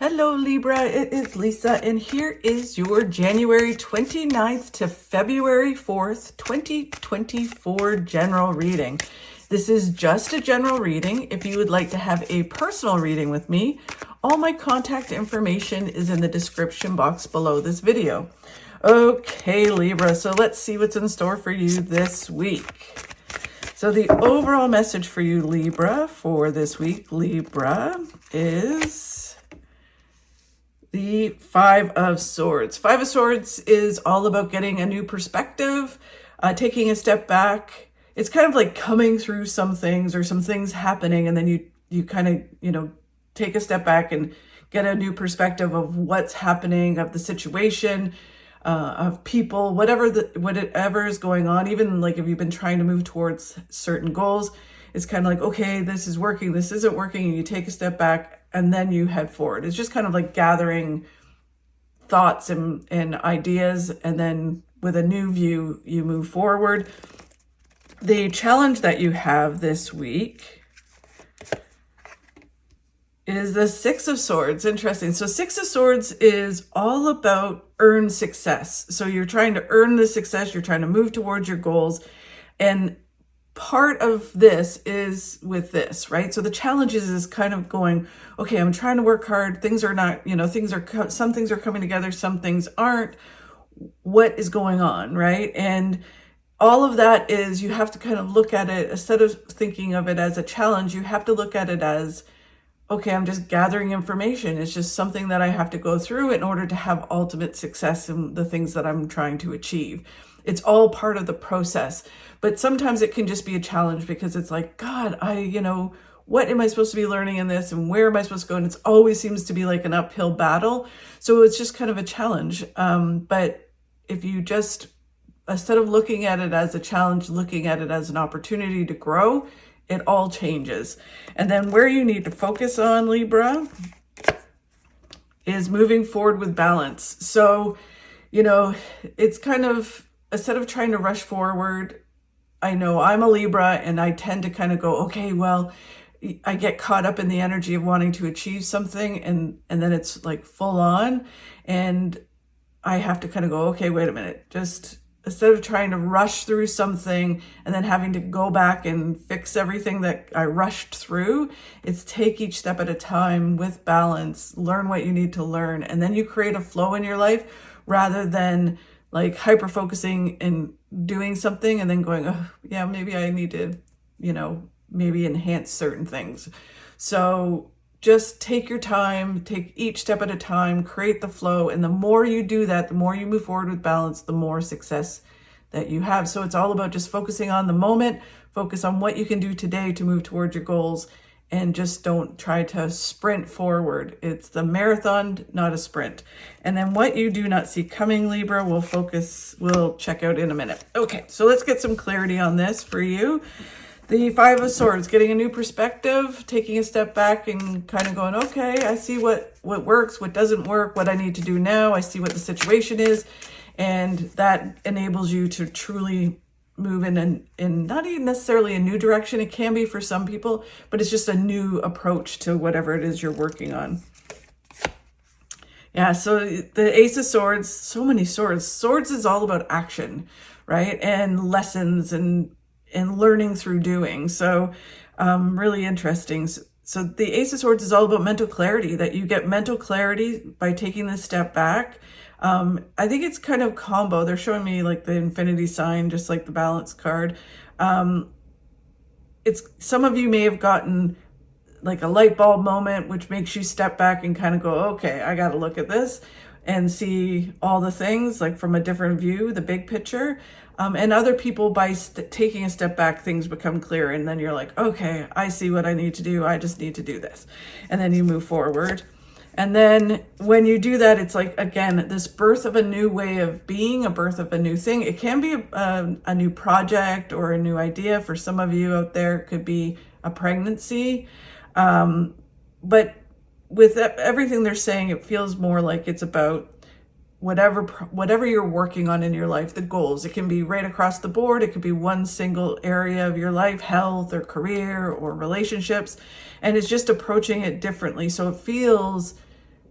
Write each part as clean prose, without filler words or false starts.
Hello Libra, it is Lisa, and here is your January 29th to February 4th, 2024 general reading. This is just a general reading. If you would like to have a personal reading with me, all my contact information is in the description box below this video. Okay, Libra, so let's see what's in store for you this week. So the overall message for you, Libra, for this week, Libra, is the Five of Swords. Five of Swords is all about getting a new perspective, taking a step back. It's kind of like coming through some things or some things happening, and then you kind of, take a step back and get a new perspective of what's happening, of the situation, of people, whatever is going on. Even like if you've been trying to move towards certain goals, it's kind of like, okay, this is working, this isn't working, and you take a step back and then you head forward. It's just kind of like gathering thoughts and ideas, and then with a new view, you move forward. The challenge that you have this week is the Six of Swords. Interesting. So Six of Swords is all about earned success. So you're trying to earn the success, you're trying to move towards your goals, and part of this is with this, right? So the challenge is kind of going, okay, I'm trying to work hard. Things are not, some things are coming together, some things aren't. What is going on, right? And all of that is, you have to kind of look at it, instead of thinking of it as a challenge, you have to look at it as, okay, I'm just gathering information. It's just something that I have to go through in order to have ultimate success in the things that I'm trying to achieve. It's all part of the process. But sometimes it can just be a challenge because it's like, God, what am I supposed to be learning in this? And where am I supposed to go? And it always seems to be like an uphill battle. So it's just kind of a challenge. But if you just, instead of looking at it as a challenge, looking at it as an opportunity to grow, it all changes. And then where you need to focus on, Libra, is moving forward with balance. So, it's kind of, instead of trying to rush forward, I know I'm a Libra and I tend to kind of go, okay, well, I get caught up in the energy of wanting to achieve something, and then it's like full on, and I have to kind of go, okay, wait a minute, just instead of trying to rush through something and then having to go back and fix everything that I rushed through, it's take each step at a time with balance, learn what you need to learn, and then you create a flow in your life rather than like hyper focusing and doing something and then going, oh yeah, maybe I need to, maybe enhance certain things. So just take your time, take each step at a time, create the flow. And the more you do that, the more you move forward with balance, the more success that you have. So it's all about just focusing on the moment, focus on what you can do today to move towards your goals, and just don't try to sprint forward. It's the marathon, not a sprint. And then what you do not see coming, Libra, we'll check out in a minute. Okay, so let's get some clarity on this for you. The Five of Swords, getting a new perspective, taking a step back and kind of going, okay, I see what works, what doesn't work, what I need to do now. I see what the situation is. And that enables you to truly move in not even necessarily a new direction. It can be for some people, but it's just a new approach to whatever it is you're working on. Yeah, so the Ace of Swords, so many swords. Swords is all about action, right? And lessons and learning through doing. So really interesting. So the Ace of Swords is all about mental clarity, that you get mental clarity by taking this step back. I think it's kind of combo. They're showing me like the infinity sign, just like the balance card. It's, some of you may have gotten like a light bulb moment, which makes you step back and kind of go, okay, I got to look at this and see all the things like from a different view, the big picture. And other people, by taking a step back, things become clear. And then you're like, okay, I see what I need to do. I just need to do this. And then you move forward. And then when you do that, it's like, again, this birth of a new way of being, a birth of a new thing. It can be a new project or a new idea. For some of you out there, it could be a pregnancy. But with everything they're saying, it feels more like it's about whatever you're working on in your life, the goals. It can be right across the board. It could be one single area of your life, health or career or relationships. And it's just approaching it differently. So it feels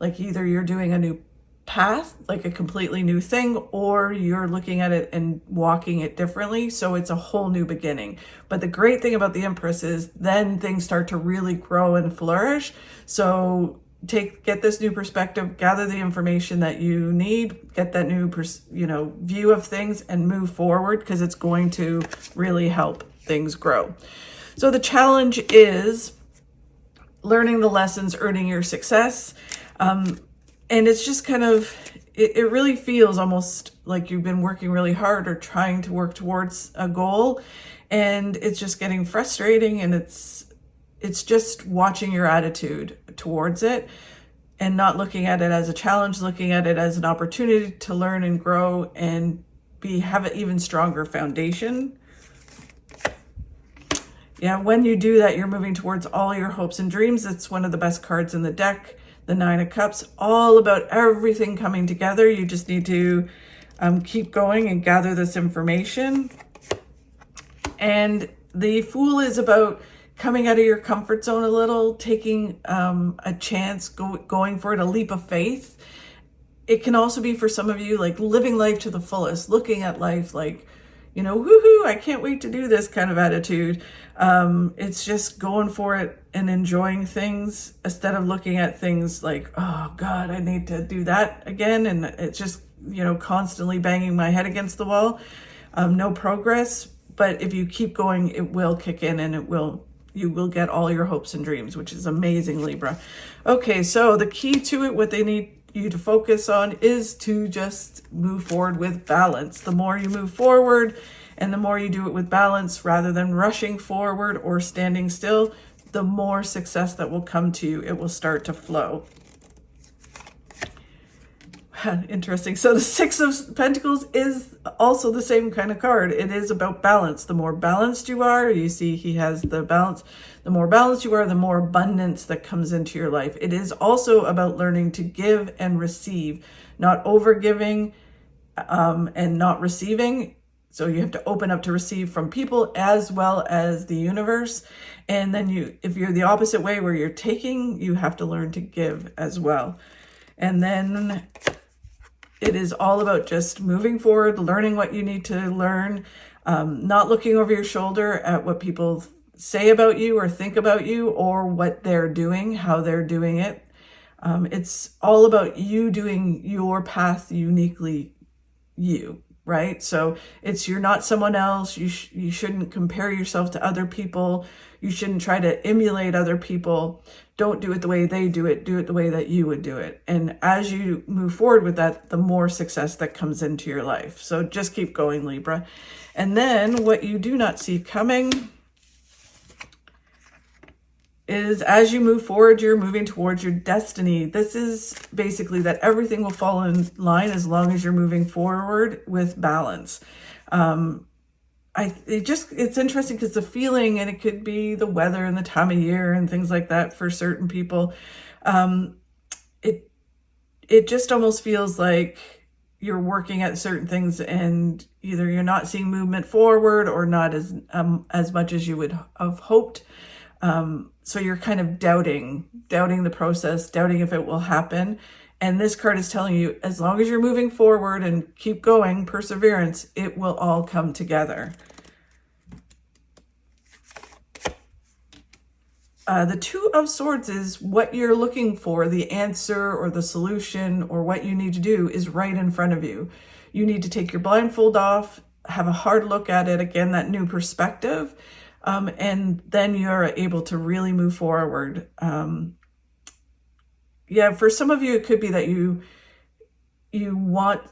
Like either you're doing a new path, like a completely new thing, or you're looking at it and walking it differently. So it's a whole new beginning. But the great thing about the Empress is then things start to really grow and flourish. So get this new perspective, gather the information that you need, get that new view of things, and move forward, because it's going to really help things grow. So the challenge is learning the lessons, earning your success. And it's just kind of, it really feels almost like you've been working really hard or trying to work towards a goal, and it's just getting frustrating, and it's just watching your attitude towards it and not looking at it as a challenge, looking at it as an opportunity to learn and grow and have an even stronger foundation. Yeah, when you do that, you're moving towards all your hopes and dreams. It's one of the best cards in the deck. The Nine of Cups, all about everything coming together. You just need to keep going and gather this information. And the Fool is about coming out of your comfort zone a little, taking a chance, going for it, a leap of faith. It can also be for some of you like living life to the fullest, looking at life like, woohoo, I can't wait to do this kind of attitude. It's just going for it and enjoying things instead of looking at things like, oh God, I need to do that again. And it's just, constantly banging my head against the wall. No progress. But if you keep going, it will kick in, and you will get all your hopes and dreams, which is amazing, Libra. Okay, so the key to it, what they need you to focus on, is to just move forward with balance. The more you move forward and the more you do it with balance rather than rushing forward or standing still, the more success that will come to you. It will start to flow. Interesting. So the Six of Pentacles is also the same kind of card. It is about balance. The more balanced you are, you see he has the balance. The more balanced you are, the more abundance that comes into your life. It is also about learning to give and receive, not over giving and not receiving. So you have to open up to receive from people as well as the universe. And then if you're the opposite way where you're taking, you have to learn to give as well. And then it is all about just moving forward, learning what you need to learn, not looking over your shoulder at what people say about you or think about you or what they're doing, how they're doing it. It's all about you doing your path uniquely you, right? So you're not someone else. You shouldn't compare yourself to other people. You shouldn't try to emulate other people. Don't do it the way they do it. Do it the way that you would do it. And as you move forward with that, the more success that comes into your life. So just keep going, Libra. And then what you do not see coming is as you move forward, you're moving towards your destiny. This is basically that everything will fall in line as long as you're moving forward with balance. It's interesting because the feeling, and it could be the weather and the time of year and things like that for certain people. It just almost feels like you're working at certain things and either you're not seeing movement forward or not as much as you would have hoped. So you're kind of doubting the process, doubting if it will happen. And this card is telling you, as long as you're moving forward and keep going, perseverance, it will all come together. The Two of Swords is what you're looking for. The answer or the solution or what you need to do is right in front of you. You need to take your blindfold off, have a hard look at it, again, that new perspective, and then you're able to really move forward. For some of you, it could be that you want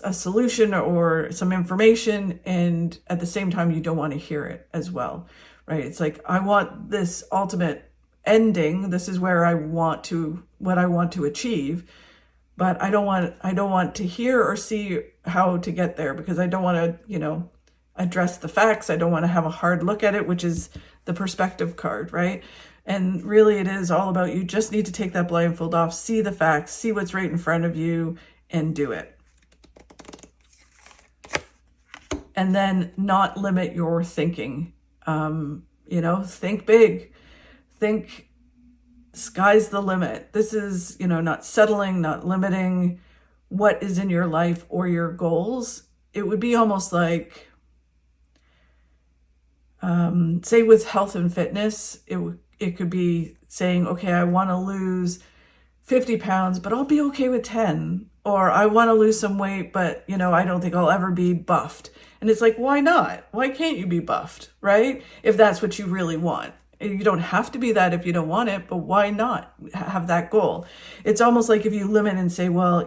a solution or some information, and at the same time, you don't want to hear it as well, right? It's like, I want this ultimate ending. This is what I want to achieve, but I don't want to hear or see how to get there because I don't want to, address the facts. I don't want to have a hard look at it, which is the perspective card, right? And really it is all about, you just need to take that blindfold off, see the facts, see what's right in front of you, and do it. And then not limit your thinking. Think big. Think sky's the limit. This is, not settling, not limiting what is in your life or your goals. It would be almost like, say with health and fitness, it could be saying, okay, I want to lose 50 pounds, but I'll be okay with 10. Or I want to lose some weight, but I don't think I'll ever be buffed. And it's like, why not? Why can't you be buffed, right? If that's what you really want. You don't have to be that if you don't want it, but why not have that goal? It's almost like if you limit and say, well,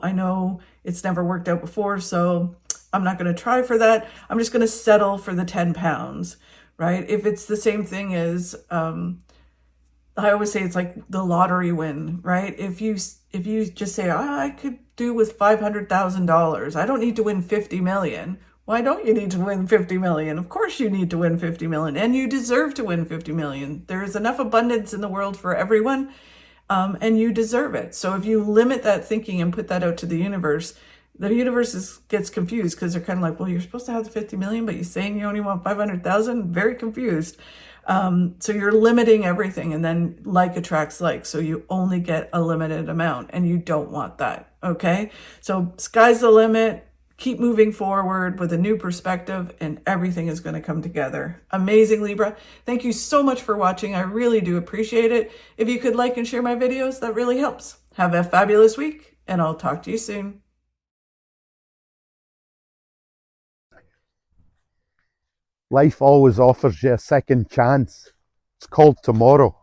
I know it's never worked out before, so I'm not going to try for that. I'm just going to settle for the 10 pounds, right? If it's the same thing as, I always say it's like the lottery win, right? If you just say, I could do with $500,000. I don't need to win 50 million. Why don't you need to win 50 million? Of course you need to win 50 million, and you deserve to win 50 million. There is enough abundance in the world for everyone, and you deserve it. So if you limit that thinking and put that out to the universe gets confused, because they're kind of like, well, you're supposed to have the 50 million, but you're saying you only want 500,000? Very confused. So you're limiting everything, and then like attracts like. So you only get a limited amount, and you don't want that. Okay. So sky's the limit. Keep moving forward with a new perspective, and everything is going to come together. Amazing, Libra. Thank you so much for watching. I really do appreciate it. If you could like and share my videos, that really helps. Have a fabulous week, and I'll talk to you soon. Life always offers you a second chance. It's called tomorrow.